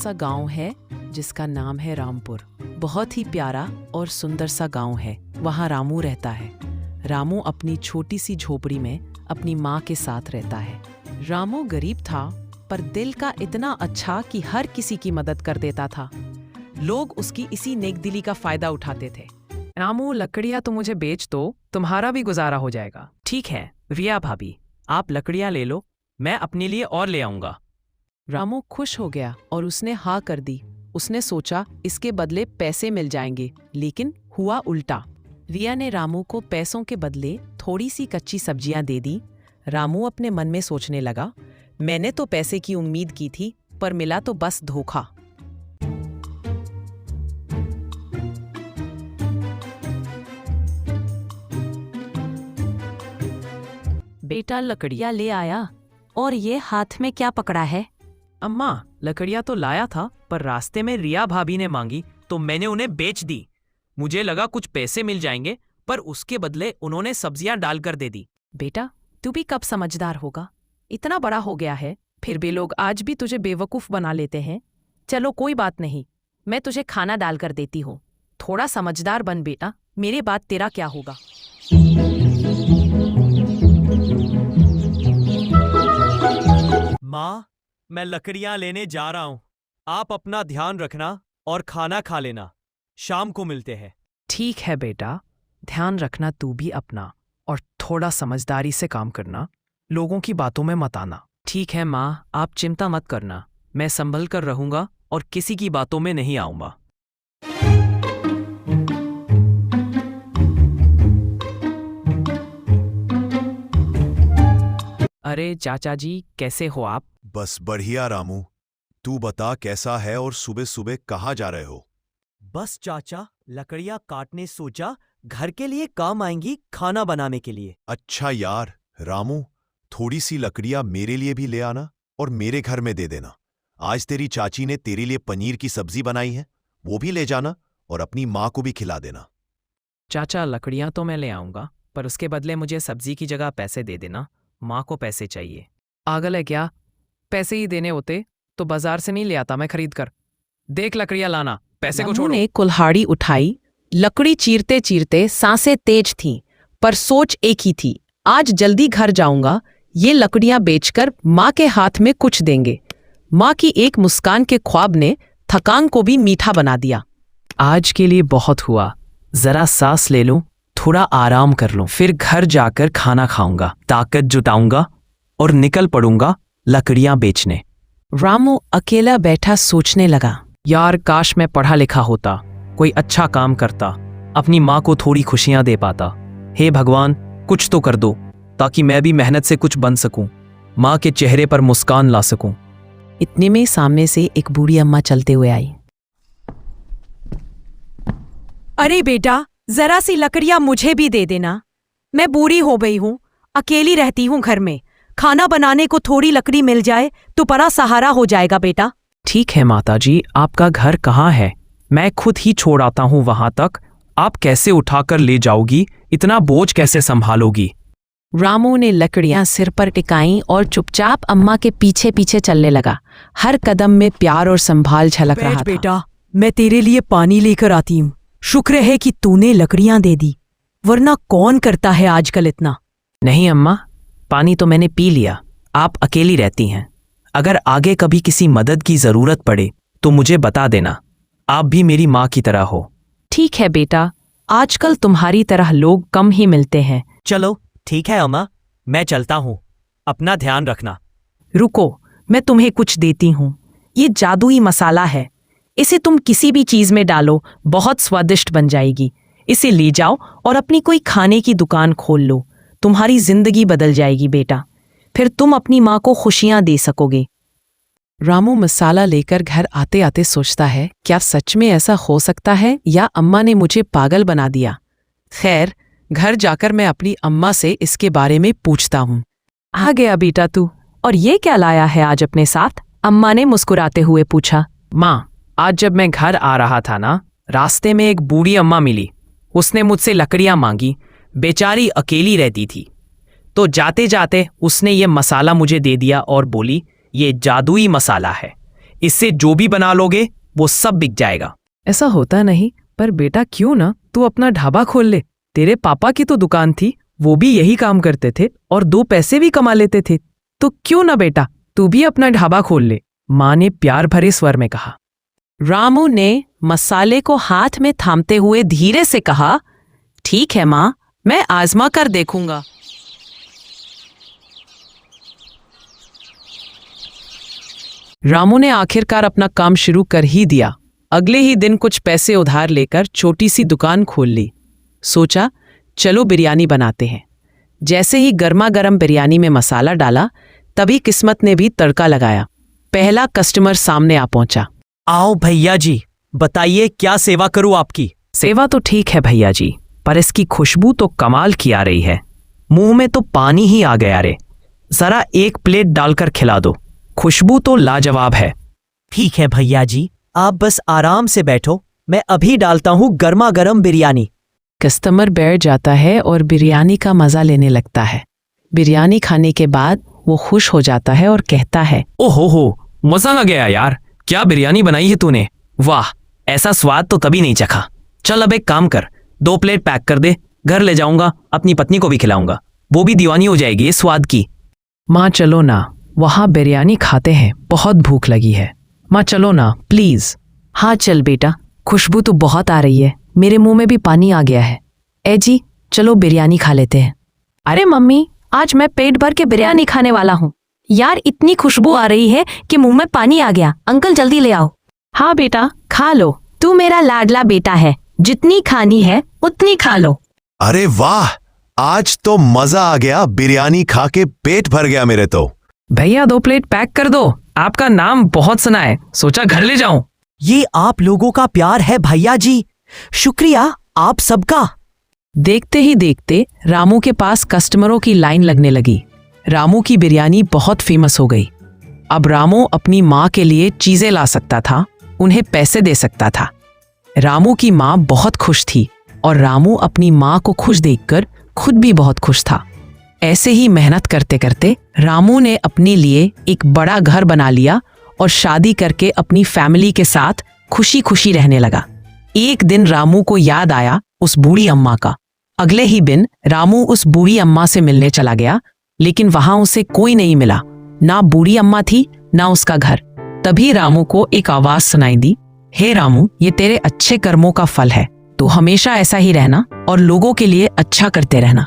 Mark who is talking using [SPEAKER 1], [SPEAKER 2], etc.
[SPEAKER 1] सा गांव है जिसका नाम है रामपुर। बहुत ही प्यारा और सुंदर सा गांव है। वहाँ रामू रहता है। रामू अपनी छोटी सी झोपड़ी में अपनी माँ के साथ रहता है। रामू गरीब था पर दिल का इतना अच्छा कि हर किसी की मदद कर देता था। लोग उसकी इसी नेकदिली का फायदा उठाते थे।
[SPEAKER 2] रामू, लकड़ियाँ तो मुझे बेच दो, तुम्हारा भी गुजारा हो जाएगा।
[SPEAKER 3] ठीक है रिया भाभी, आप लकड़ियाँ ले लो, मैं अपने लिए और ले आऊंगा।
[SPEAKER 1] रामू खुश हो गया और उसने हाँ कर दी। उसने सोचा इसके बदले पैसे मिल जाएंगे, लेकिन हुआ उल्टा। रिया ने रामू को पैसों के बदले थोड़ी सी कच्ची सब्जियां दे दी। रामू अपने मन में सोचने लगा, मैंने तो पैसे की उम्मीद की थी पर मिला तो बस धोखा।
[SPEAKER 4] बेटा लकड़ियाँ ले आया, और ये हाथ में क्या पकड़ा है?
[SPEAKER 3] अम्मा, लकड़ियाँ तो लाया था पर रास्ते में रिया भाभी ने मांगी तो मैंने उन्हें बेच दी। मुझे लगा कुछ पैसे मिल जाएंगे, पर उसके बदले उन्होंने सब्जियां डालकर दे दी।
[SPEAKER 1] बेटा, तू भी कब समझदार होगा? इतना बड़ा हो गया है, फिर भी लोग आज भी तुझे बेवकूफ बना लेते हैं। चलो कोई बात नहीं, मैं तुझे खाना डालकर देती हूँ। थोड़ा समझदार बन बेटा, मेरे बाद तेरा क्या होगा?
[SPEAKER 3] माँ, मैं लकड़ियाँ लेने जा रहा हूँ। आप अपना ध्यान रखना और खाना खा लेना। शाम को मिलते हैं।
[SPEAKER 2] ठीक है बेटा, ध्यान रखना तू भी अपना, और थोड़ा समझदारी से काम करना। लोगों की बातों में मत आना।
[SPEAKER 3] ठीक है माँ, आप चिंता मत करना, मैं संभल कर रहूंगा और किसी की बातों में नहीं आऊंगा।
[SPEAKER 2] अरे चाचा जी, कैसे हो आप?
[SPEAKER 5] बस बढ़िया रामू, तू बता कैसा है और सुबह सुबह कहाँ जा रहे हो?
[SPEAKER 3] बस चाचा, लकड़ियाँ काटने सोचा, घर के लिए काम आएंगी, खाना बनाने के लिए।
[SPEAKER 5] अच्छा यार रामू, थोड़ी सी लकड़ियाँ मेरे लिए भी ले आना और मेरे घर में दे देना। आज तेरी चाची ने तेरे लिए पनीर की सब्जी बनाई है, वो भी ले जाना और अपनी माँ को भी खिला देना।
[SPEAKER 2] चाचा, लकड़ियाँ तो मैं ले आऊंगा, पर उसके बदले मुझे सब्जी की जगह पैसे दे देना। माँ को पैसे चाहिए। पागल है क्या? पैसे ही देने होते तो बाजार से नहीं ले आता मैं खरीद कर। देख लकड़ियाँ लाना, पैसे को
[SPEAKER 1] रामू
[SPEAKER 2] छोड़ो।
[SPEAKER 1] ने कुल्हाड़ी उठाई। लकड़ी चीरते चीरते सांसें तेज थीं, पर सोच एक ही थी, आज जल्दी घर जाऊंगा। ये लकड़ियां बेचकर माँ के हाथ में कुछ देंगे। माँ की एक मुस्कान के ख्वाब ने थकान को भी मीठा बना दिया।
[SPEAKER 2] आज के लिए बहुत हुआ, जरा सांस ले लूं, थोड़ा आराम कर लूं, फिर घर जाकर खाना खाऊंगा, ताकत जुटाऊंगा और निकल पड़ूंगा लकड़ियां बेचने।
[SPEAKER 1] रामू अकेला बैठा सोचने लगा,
[SPEAKER 2] यार काश मैं पढ़ा लिखा होता, कोई अच्छा काम करता, अपनी माँ को थोड़ी खुशियां दे पाता। हे भगवान, कुछ तो कर दो ताकि मैं भी मेहनत से कुछ बन सकूं, माँ के चेहरे पर मुस्कान ला सकूं।
[SPEAKER 1] इतने में सामने से एक बूढ़ी अम्मा चलते हुए आई।
[SPEAKER 4] अरे बेटा, जरा सी लकड़ियाँ मुझे भी दे देना। मैं बूढ़ी हो गई हूँ, अकेली रहती हूँ घर में। खाना बनाने को थोड़ी लकड़ी मिल जाए तो बड़ा सहारा हो जाएगा बेटा।
[SPEAKER 2] ठीक है माताजी, आपका घर कहाँ है? मैं खुद ही छोड़ आता हूँ वहां तक। आप कैसे उठाकर ले जाओगी? इतना बोझ कैसे संभालोगी?
[SPEAKER 1] रामू ने लकड़ियां सिर पर टिकाईं और चुपचाप अम्मा के पीछे पीछे चलने लगा। हर कदम में प्यार और संभाल झलक रहा था।
[SPEAKER 4] बेटा, मैं तेरे लिए पानी लेकर आती हूँ। शुक्र है कि तूने लकड़ियां दे दी, वरना कौन करता है आजकल इतना।
[SPEAKER 2] नहीं अम्मा, पानी तो मैंने पी लिया। आप अकेली रहती हैं, अगर आगे कभी किसी मदद की जरूरत पड़े तो मुझे बता देना। आप भी मेरी माँ की तरह हो।
[SPEAKER 1] ठीक है बेटा, आजकल तुम्हारी तरह लोग कम ही मिलते हैं।
[SPEAKER 3] चलो ठीक है अम्मा, मैं चलता हूँ, अपना ध्यान रखना।
[SPEAKER 1] रुको, मैं तुम्हें कुछ देती हूँ। ये जादुई मसाला है, इसे तुम किसी भी चीज में डालो, बहुत स्वादिष्ट बन जाएगी। इसे ले जाओ और अपनी कोई खाने की दुकान खोल लो। तुम्हारी जिंदगी बदल जाएगी बेटा, फिर तुम अपनी माँ को खुशियां दे सकोगे। रामू मसाला लेकर घर आते आते सोचता है, क्या सच में ऐसा हो सकता है या अम्मा ने मुझे पागल बना दिया? खैर, घर जाकर मैं अपनी अम्मा से इसके बारे में पूछता हूँ।
[SPEAKER 4] आ गया बेटा तू, और ये क्या लाया है आज अपने साथ? अम्मा ने मुस्कुराते हुए पूछा।
[SPEAKER 2] माँ, आज जब मैं घर आ रहा था ना, रास्ते में एक बूढ़ी अम्मा मिली। उसने मुझसे लकड़ियाँ मांगी, बेचारी अकेली रहती थी। तो जाते जाते उसने ये मसाला मुझे दे दिया और बोली, ये जादुई मसाला है,
[SPEAKER 3] इससे जो भी बना लोगे वो सब बिक जाएगा।
[SPEAKER 2] ऐसा होता नहीं, पर बेटा क्यों ना तू अपना ढाबा खोल ले। तेरे पापा की तो दुकान थी, वो भी यही काम करते थे और 2 पैसे भी कमा लेते थे। तो क्यों ना बेटा तू भी अपना ढाबा खोल ले, माँ ने प्यार भरे स्वर में कहा।
[SPEAKER 1] रामू ने मसाले को हाथ में थामते हुए धीरे से कहा, ठीक है माँ, मैं आजमा कर देखूंगा।
[SPEAKER 2] रामू ने आखिरकार अपना काम शुरू कर ही दिया। अगले ही दिन कुछ पैसे उधार लेकर छोटी सी दुकान खोल ली। सोचा चलो बिरयानी बनाते हैं। जैसे ही गर्मा गर्म बिरयानी में मसाला डाला, तभी किस्मत ने भी तड़का लगाया। पहला कस्टमर सामने आ पहुंचा।
[SPEAKER 3] आओ भैया जी, बताइए क्या सेवा करूं आपकी।
[SPEAKER 2] सेवा तो ठीक है भैया जी, पर इसकी खुशबू तो कमाल की आ रही है। मुंह में तो पानी ही आ गया रे। जरा 1 प्लेट डालकर खिला दो, खुशबू तो लाजवाब है।
[SPEAKER 3] ठीक है भैया जी, आप बस आराम से बैठो, मैं अभी डालता हूँ गर्मा गर्म बिरयानी।
[SPEAKER 2] कस्टमर बैठ जाता है और बिरयानी का मजा लेने लगता है। बिरयानी खाने के बाद वो खुश हो जाता है और कहता है,
[SPEAKER 3] ओहो, मजा आ गया यार, क्या बिरयानी बनाई है तूने, वाह, ऐसा स्वाद तो कभी नहीं चखा। चल अब एक काम कर, 2 प्लेट पैक कर दे, घर ले जाऊंगा, अपनी पत्नी को भी खिलाऊंगा, वो भी दीवानी हो जाएगी इस स्वाद की।
[SPEAKER 2] माँ चलो ना, वहाँ बिरयानी खाते हैं, बहुत भूख लगी है। माँ चलो ना प्लीज।
[SPEAKER 1] हाँ चल बेटा, खुशबू तो बहुत आ रही है, मेरे मुंह में भी पानी आ गया है। ए जी, चलो बिरयानी खा लेते हैं। अरे मम्मी, आज मैं पेट भर के बिरयानी खाने वाला हूँ। यार इतनी खुशबू आ रही है कि मुंह में पानी आ गया। अंकल जल्दी ले आओ। हाँ बेटा खा लो, तू मेरा लाडला बेटा है, जितनी खानी है उतनी खा लो।
[SPEAKER 5] अरे वाह, आज तो मजा आ गया, बिरयानी खा के पेट भर गया मेरे तो।
[SPEAKER 2] भैया 2 प्लेट पैक कर दो, आपका नाम बहुत सुना है, सोचा घर ले जाऊं।
[SPEAKER 3] ये आप लोगों का प्यार है भैया जी, शुक्रिया आप सबका।
[SPEAKER 2] देखते ही देखते रामू के पास कस्टमरों की लाइन लगने लगी। रामू की बिरयानी बहुत फेमस हो गई। अब रामू अपनी माँ के लिए चीजें ला सकता था, उन्हें पैसे दे सकता था। रामू की माँ बहुत खुश थी और रामू अपनी माँ को खुश देखकर खुद भी बहुत खुश था। ऐसे ही मेहनत करते करते रामू ने अपने लिए एक बड़ा घर बना लिया और शादी करके अपनी फैमिली के साथ खुशी खुशी रहने लगा। एक दिन रामू को याद आया उस बूढ़ी अम्मा का। अगले ही दिन रामू उस बूढ़ी अम्मा से मिलने चला गया, लेकिन वहां उसे कोई नहीं मिला। ना बूढ़ी अम्मा थी, ना उसका घर। तभी रामू को एक आवाज सुनाई दी, हे रामू, ये तेरे अच्छे कर्मों का फल है, तो हमेशा ऐसा ही रहना और लोगों के लिए अच्छा करते रहना।